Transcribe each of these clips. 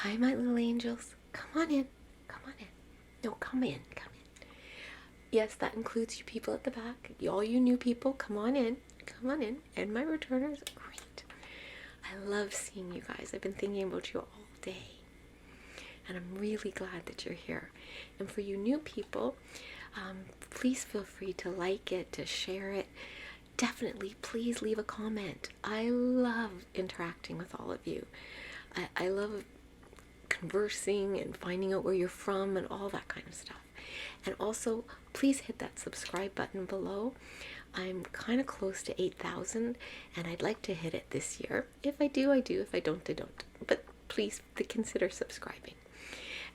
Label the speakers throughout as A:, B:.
A: Hi, my little angels. Come on in. Come on in. No, come in. Come in. Yes, that includes you people at the back. All you new people, come on in. Come on in. And my returners, great. I love seeing you guys. I've been thinking about you all day. And I'm really glad that you're here. And for you new people, please feel free to like it, to share it. Definitely, please leave a comment. I love interacting with all of you. I love conversing and finding out where you're from and all that kind of stuff. And also, please hit that subscribe button below. I'm kind of close to 8,000 and I'd like to hit it this year. If I do, I do. If I don't, I don't. But please consider subscribing.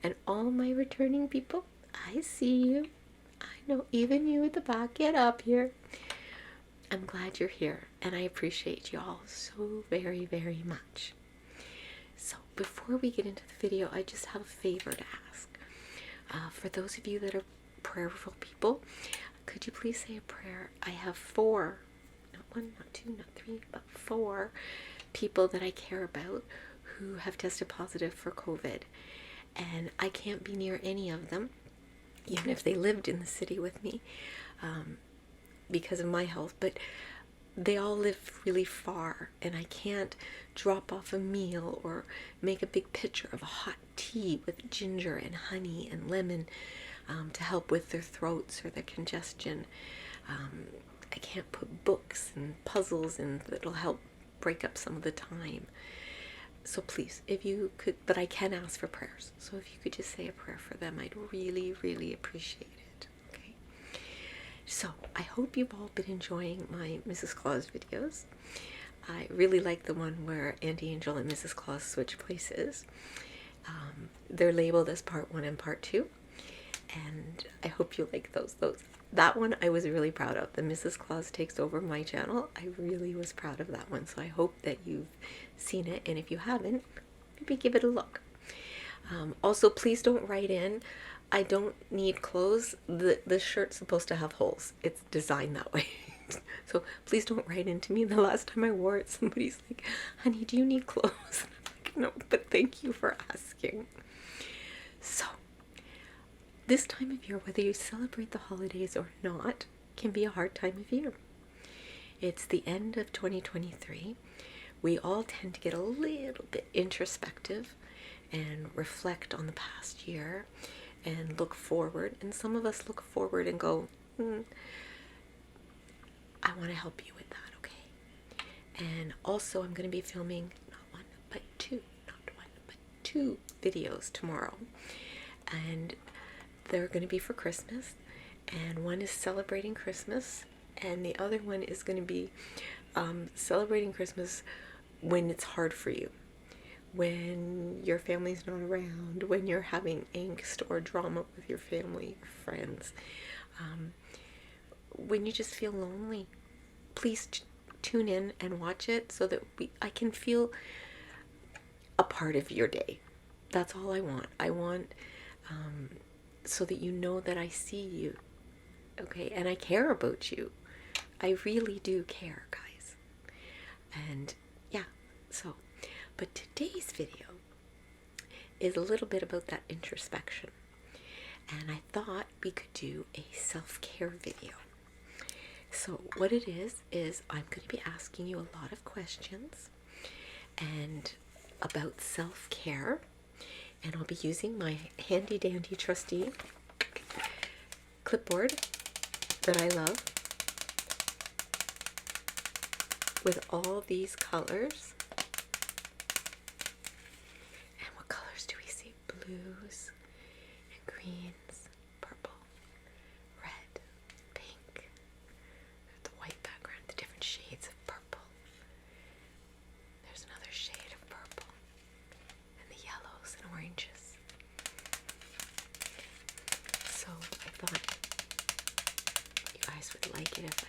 A: And all my returning people, I see you. I know, even you at the back, get up here. I'm glad you're here and I appreciate you all so very, very much. So before we get into the video, I just have a favor to ask. For those of you that are prayerful people, could you please say a prayer? I have four, not one, not two, not three, but four people that I care about who have tested positive for COVID. And I can't be near any of them, even if they lived in the city with me, because of my health. But they all live really far, and I can't drop off a meal or make a big pitcher of a hot tea with ginger and honey and lemon to help with their throats or their congestion. I can't put books and puzzles in that'll help break up some of the time. So please, if you could, but I can ask for prayers. So if you could just say a prayer for them, I'd really, really appreciate it. Okay. So I hope you've all been enjoying my Mrs. Claus videos. I really like the one where Auntie Angel and Mrs. Claus switch places. They're labeled as part 1 and part 2. And I hope you like those. That one I was really proud of. The Mrs. Claus takes over my channel. I really was proud of that one. So I hope that you've seen it. And if you haven't, maybe give it a look. Also, please don't write in. I don't need clothes. The shirt's supposed to have holes. It's designed that way. So please don't write into me. The last time I wore it, somebody's like, honey, do you need clothes? I'm like, no, but thank you for asking. So this time of year, whether you celebrate the holidays or not, can be a hard time of year. It's the end of 2023. We all tend to get a little bit introspective and reflect on the past year and look forward. And some of us look forward and go, I want to help you with that, okay? And also I'm going to be filming not one, but two videos tomorrow. And they're going to be for Christmas, and one is celebrating Christmas, and the other one is going to be celebrating Christmas when it's hard for you, when your family's not around, when you're having angst or drama with your family or friends, when you just feel lonely. Please tune in and watch it so that I can feel a part of your day. That's all I want. I want so that you know that I see you, okay? And I care about you. I really do care, guys. And yeah, so, but today's video is a little bit about that introspection. And I thought we could do a self-care video. So what it is I'm going to be asking you a lot of questions and about self-care. And I'll be using my handy dandy trusty clipboard that I love with all these colors. And what colors do we see? Blues and greens, purple, red, pink, the white background, the different shades of purple. There's another shade of purple. And the yellows and oranges. So I thought you guys would like it if I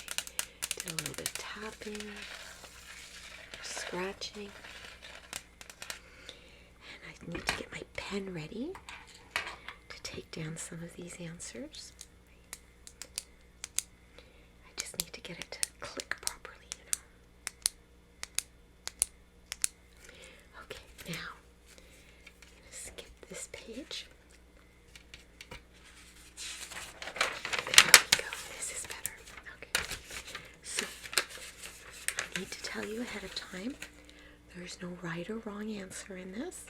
A: did a little bit of tapping, or scratching. And I need to get my pen ready to take down some of these answers. I just need to get it to click properly, you know. Okay, now page. There we go. This is better. Okay. So, I need to tell you ahead of time, there's no right or wrong answer in this.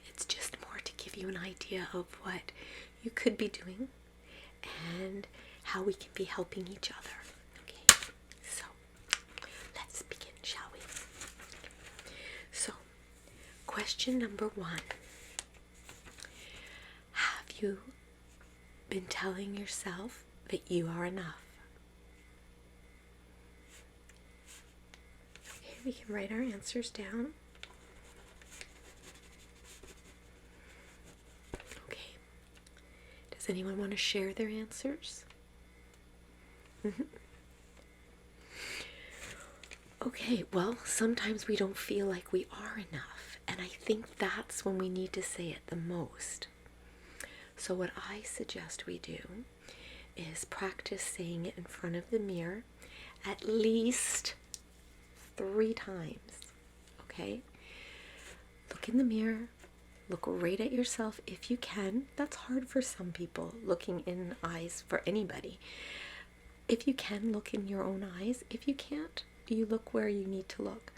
A: It's just more to give you an idea of what you could be doing and how we can be helping each other. Okay, so let's begin, shall we? So, question number 1. Have you been telling yourself that you are enough? Okay, we can write our answers down. Okay. Does anyone want to share their answers? Okay, well, sometimes we don't feel like we are enough, and I think that's when we need to say it the most. So what I suggest we do is practice saying it in front of the mirror at least 3 times, okay? Look in the mirror, look right at yourself if you can. That's hard for some people, looking in eyes for anybody. If you can, look in your own eyes. If you can't, you look where you need to look.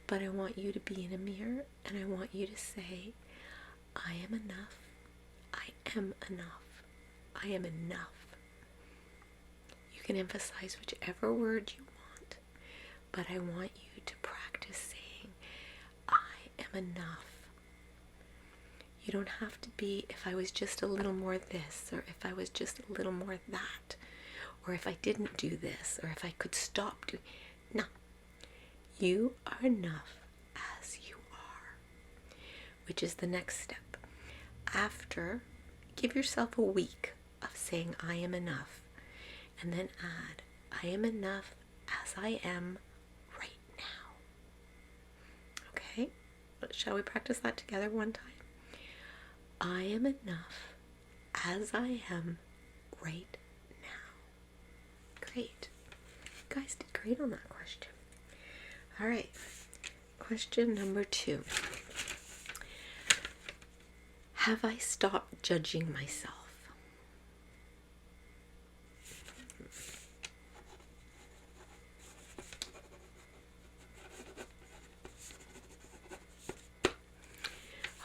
A: But I want you to be in a mirror and I want you to say, I am enough. I am enough. I am enough. You can emphasize whichever word you want, but I want you to practice saying, I am enough. You don't have to be, if I was just a little more this, or if I was just a little more that, or if I didn't do this, or if I could stop doing. No. You are enough as you are, which is the next step. After, give yourself a week of saying, I am enough, and then add, I am enough as I am right now. Okay? Shall we practice that together one time? I am enough as I am right now. Great. You guys did great on that question. All right. Question number 2. Have I stopped judging myself?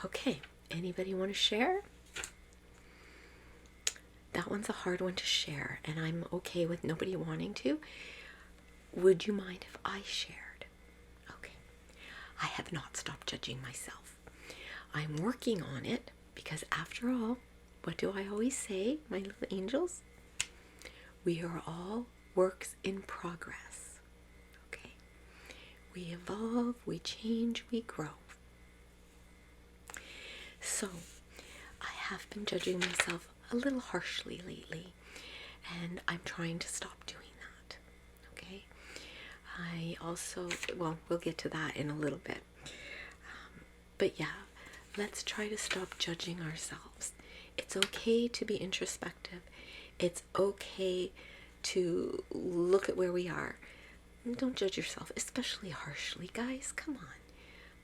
A: Okay, anybody want to share? That one's a hard one to share, and I'm okay with nobody wanting to. Would you mind if I shared? Okay. I have not stopped judging myself. I'm working on it because, after all, what do I always say, my little angels? We are all works in progress. Okay. We evolve, we change, we grow. So, I have been judging myself a little harshly lately, and I'm trying to stop doing that. Okay. I also, well, we'll get to that in a little bit. But yeah, let's try to stop judging ourselves. It's okay to be introspective. It's okay to look at where we are. Don't judge yourself, especially harshly, guys. Come on.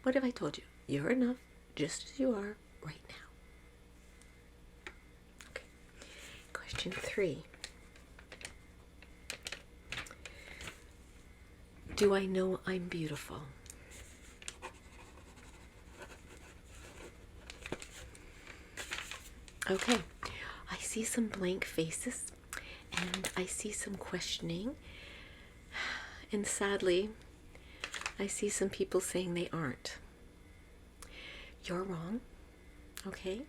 A: What have I told you? You're enough, just as you are right now. Okay. Question 3. Do I know I'm beautiful? Okay, I see some blank faces and I see some questioning, and sadly, I see some people saying they aren't. You're wrong, okay?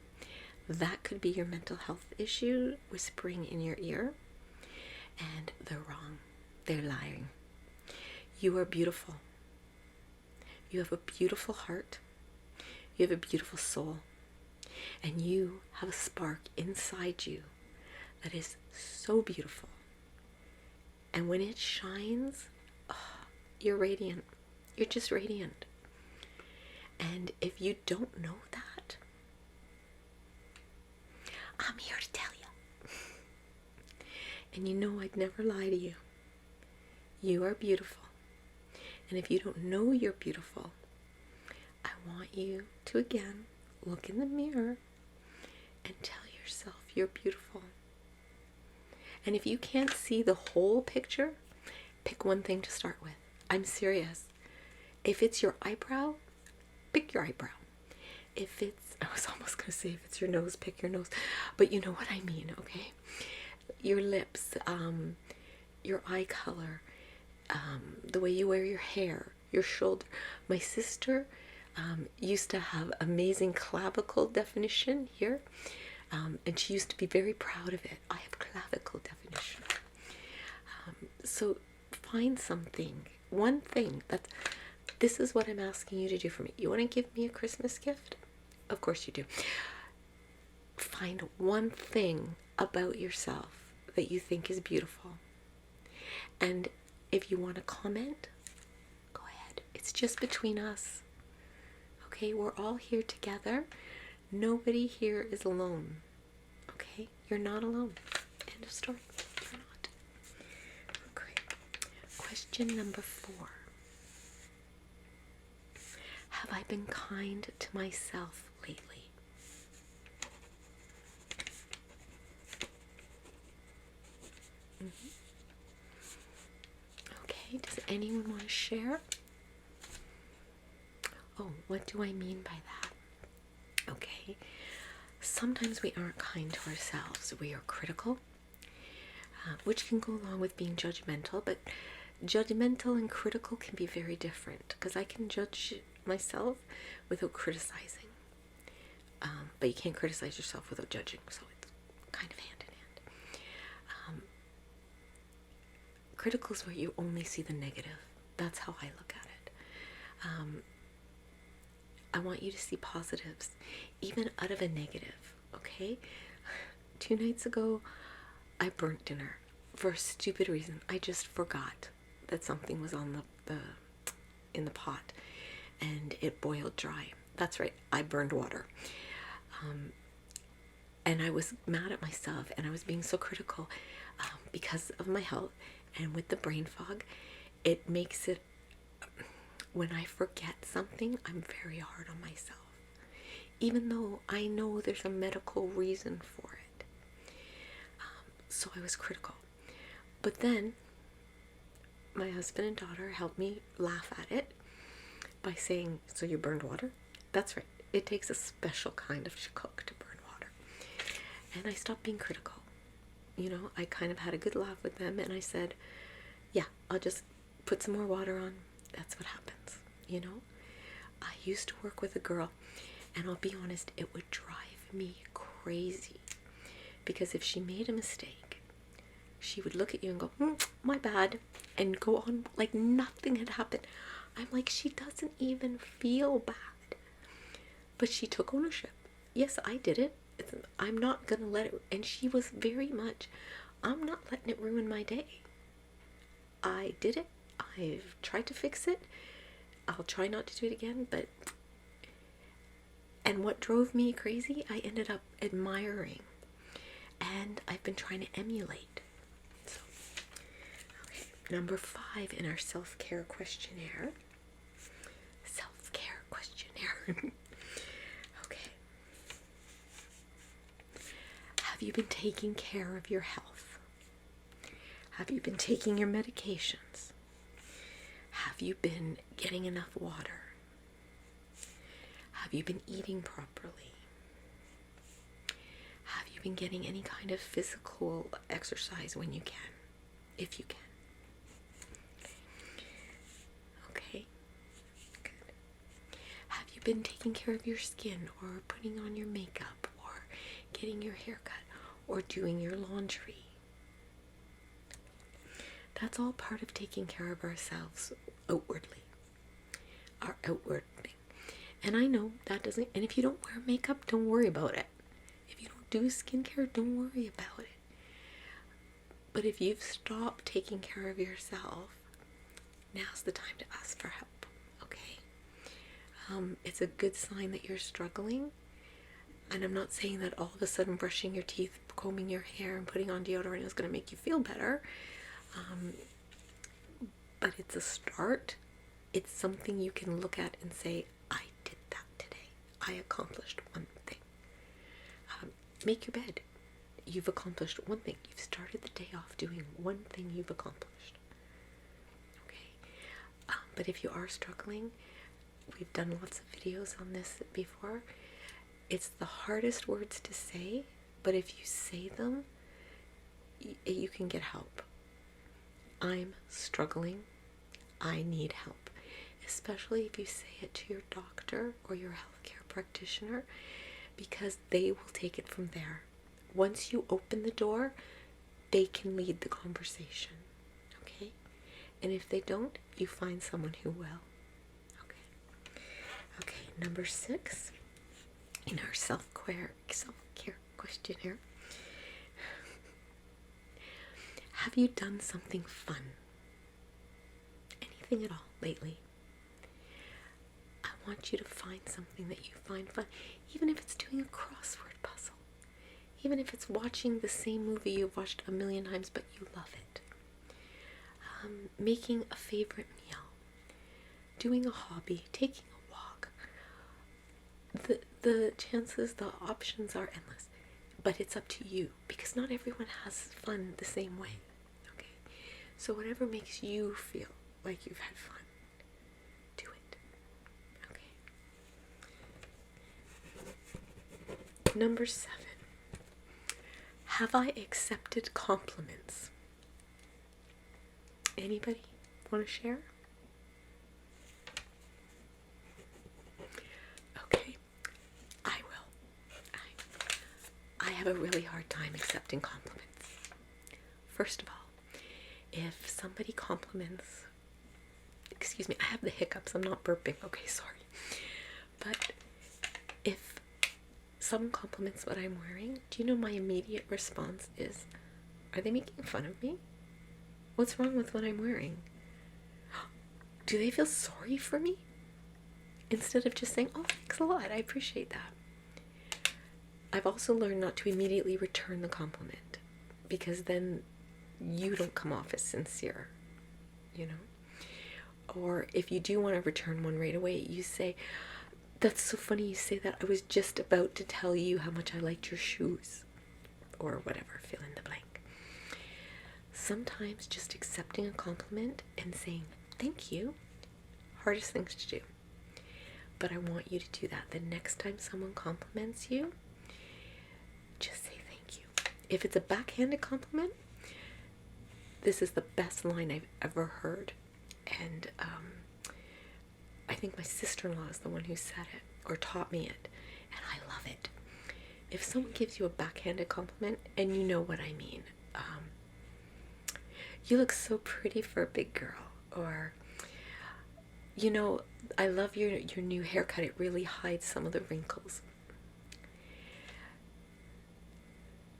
A: That could be your mental health issue whispering in your ear, and they're wrong. They're lying. You are beautiful. You have a beautiful heart. You have a beautiful soul. And you have a spark inside you that is so beautiful. And when it shines, oh, you're radiant. You're just radiant. And if you don't know that, I'm here to tell you. And you know I'd never lie to you. You are beautiful. And if you don't know you're beautiful, I want you to again look in the mirror and tell yourself you're beautiful. And if you can't see the whole picture, pick one thing to start with. I'm serious. If it's your eyebrow, pick your eyebrow. If it's, I was almost going to say if it's your nose, pick your nose. But you know what I mean, okay? Your lips, your eye color, the way you wear your hair, your shoulder. My sister used to have amazing clavicle definition here. And she used to be very proud of it. I have clavicle definition. So find something, one thing this is what I'm asking you to do for me. You want to give me a Christmas gift? Of course you do. Find one thing about yourself that you think is beautiful. And if you want to comment, go ahead. It's just between us. Okay, we're all here together. Nobody here is alone. Okay, you're not alone. End of story. You're not. Okay. Question number 4. Have I been kind to myself lately? Okay, does anyone want to share? Oh, what do I mean by that? Okay, sometimes we aren't kind to ourselves. We are critical, which can go along with being judgmental, but judgmental and critical can be very different, because I can judge myself without criticizing. But you can't criticize yourself without judging, so it's kind of hand in hand. Critical is where you only see the negative. That's how I look at it. I want you to see positives, even out of a negative, okay? 2 nights ago, I burnt dinner for a stupid reason. I just forgot that something was on in the pot, and it boiled dry. That's right, I burned water. And I was mad at myself, and I was being so critical because of my health, and with the brain fog, it makes it, when I forget something, I'm very hard on myself, even though I know there's a medical reason for it. So I was critical. But then my husband and daughter helped me laugh at it by saying, so you burned water? That's right. It takes a special kind of cook to burn water. And I stopped being critical. You know, I kind of had a good laugh with them, and I said, yeah, I'll just put some more water on. That's what happens, you know? I used to work with a girl, and I'll be honest, it would drive me crazy, because if she made a mistake, she would look at you and go, my bad, and go on like nothing had happened. I'm like, she doesn't even feel bad. But she took ownership. Yes, I did it. I'm not going to let it. And she was very much, I'm not letting it ruin my day. I did it. I've tried to fix it. I'll try not to do it again. And what drove me crazy, I ended up admiring. And I've been trying to emulate. So, okay, number 5 in our self-care questionnaire. Self-care questionnaire. Okay. Have you been taking care of your health? Have you been taking your medications? Have you been getting enough water? Have you been eating properly? Have you been getting any kind of physical exercise when you can, if you can? Okay, good. Have you been taking care of your skin, or putting on your makeup, or getting your hair cut, or doing your laundry? That's all part of taking care of ourselves outwardly, our outward thing. And I know that doesn't, and if you don't wear makeup, don't worry about it. If you don't do skincare, don't worry about it. But if you've stopped taking care of yourself, now's the time to ask for help, okay? It's a good sign that you're struggling. And I'm not saying that all of a sudden brushing your teeth, combing your hair, and putting on deodorant is going to make you feel better. But it's a start. It's something you can look at and say, I did that today. I I accomplished one thing. Make your bed. You've accomplished one thing. You've started the day off doing one thing you've accomplished. Okay? But if you are struggling, we've done lots of videos on this before. It's the hardest words to say, but if you say them, you can get help. I'm struggling. I need help. Especially if you say it to your doctor or your healthcare practitioner, because they will take it from there. Once you open the door, they can lead the conversation. Okay? And if they don't, you find someone who will. Okay. Okay, number 6 in our self-care questionnaire. Have you done something fun? Anything at all lately? I want you to find something that you find fun, even if it's doing a crossword puzzle, even if it's watching the same movie you've watched a million times but you love it, making a favorite meal, doing a hobby, taking a walk. The chances, the options are endless, but it's up to you, because not everyone has fun the same way. Okay, so whatever makes you feel like you've had fun, do it. Okay. Number 7. Have I accepted compliments? Anybody want to share? Okay, I will. I have a really hard time accepting compliments. First of all, if somebody compliments, excuse me, I have the hiccups, I'm not burping, okay, sorry. But if someone compliments what I'm wearing, do you know my immediate response is, are they making fun of me? What's wrong with what I'm wearing? Do they feel sorry for me? Instead of just saying, oh, thanks a lot, I appreciate that. I've also learned not to immediately return the compliment, because then you don't come off as sincere, you know? Or if you do want to return one right away, you say, that's so funny you say that. I was just about to tell you how much I liked your shoes. Or whatever, fill in the blank. Sometimes just accepting a compliment and saying, thank you, hardest things to do. But I want you to do that. The next time someone compliments you, just say thank you. If it's a backhanded compliment, this is the best line I've ever heard. And I think my sister-in-law is the one who said it or taught me it, and I love it. If someone gives you a backhanded compliment, and you know what I mean, you look so pretty for a big girl, or, you know, I love your new haircut, it really hides some of the wrinkles.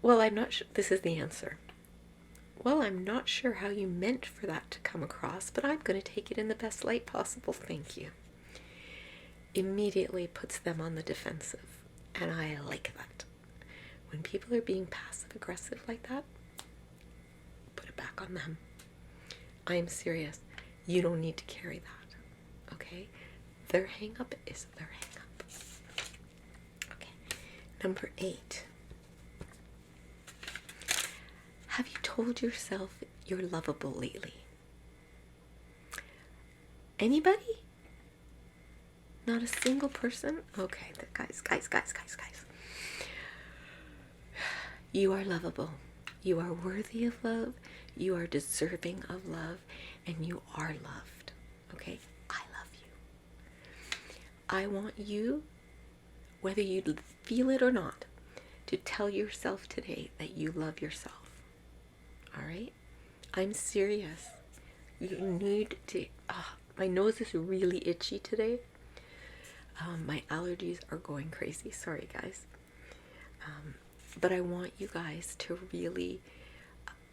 A: Well, I'm not sure, this is the answer. Well, I'm not sure how you meant for that to come across, but I'm going to take it in the best light possible, thank you. Immediately puts them on the defensive, and I like that. When people are being passive aggressive like that, put it back on them. I am serious. You don't need to carry that, okay? Their hang-up is their hang-up. Okay, number 8. Have you told yourself you're lovable lately? Anybody? Not a single person? Okay, guys. You are lovable. You are worthy of love. You are deserving of love. And you are loved. Okay? I love you. I want you, whether you feel it or not, to tell yourself today that you love yourself. Alright? I'm serious. You need to... my nose is really itchy today. My allergies are going crazy. Sorry, guys. But I want you guys to really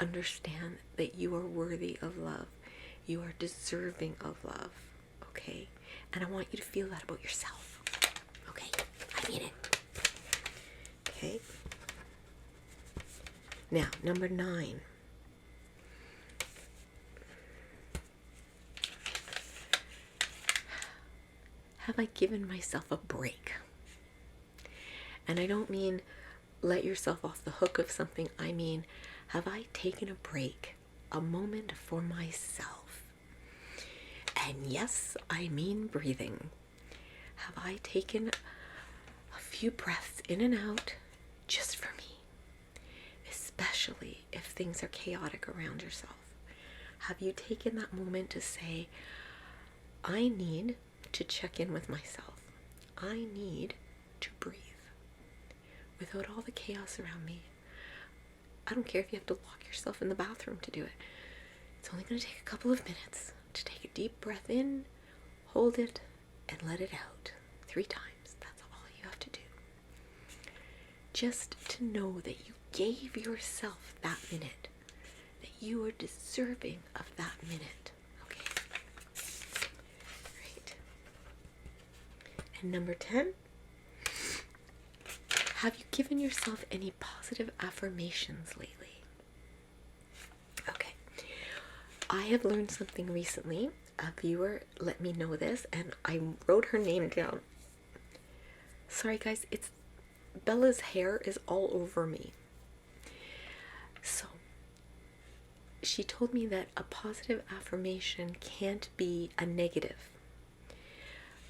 A: understand that you are worthy of love. You are deserving of love. Okay? And I want you to feel that about yourself. Okay? I mean it. Okay? Now, number 9. Have I given myself a break? And I don't mean let yourself off the hook of something. I mean, have I taken a break, a moment for myself? And yes, I mean breathing. Have I taken a few breaths in and out just for me? Especially if things are chaotic around yourself. Have you taken that moment to say, I need to check in with myself. I need to breathe without all the chaos around me. I don't care if you have to lock yourself in the bathroom to do it. It's only going to take a couple of minutes to take a deep breath in, hold it, and let it out 3 times. That's all you have to do. Just to know that you gave yourself that minute, that you are deserving of that minute. Okay? Great. And number 10, have you given yourself any positive affirmations lately? Okay. I have learned something recently. A viewer let me know this, and I wrote her name down. Sorry guys, it's Bella's hair is all over me. So, she told me that a positive affirmation can't be a negative.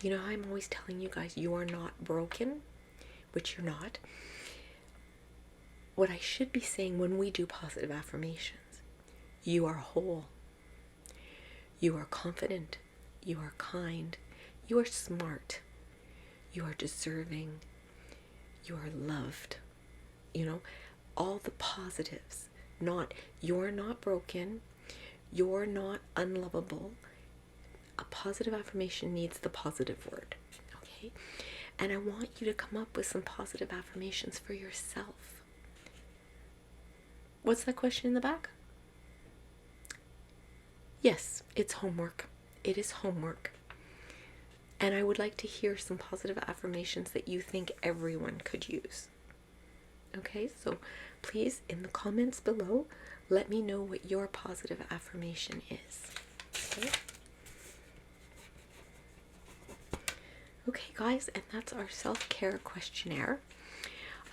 A: You know how I'm always telling you guys you are not broken, which you're not. What I should be saying when we do positive affirmations, you are whole. You are confident. You are kind. You are smart. You are deserving. You are loved. You know, all the positives. Not, you're not broken. You're not unlovable. A positive affirmation needs the positive word. Okay? And I want you to come up with some positive affirmations for yourself. What's that question in the back? Yes, it's homework. It is homework. And I would like to hear some positive affirmations that you think everyone could use. Okay, so please, in the comments below, let me know what your positive affirmation is. Okay? Okay, guys, and that's our self-care questionnaire.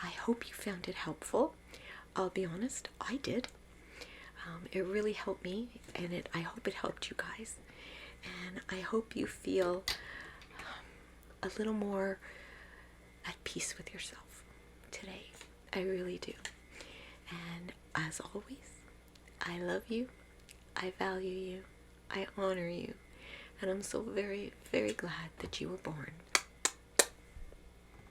A: I hope you found it helpful. I'll be honest, I did. It really helped me, and I hope it helped you guys. And I hope you feel a little more at peace with yourself today. I really do. And as always, I love you, I value you, I honor you, and I'm so very, very glad that you were born.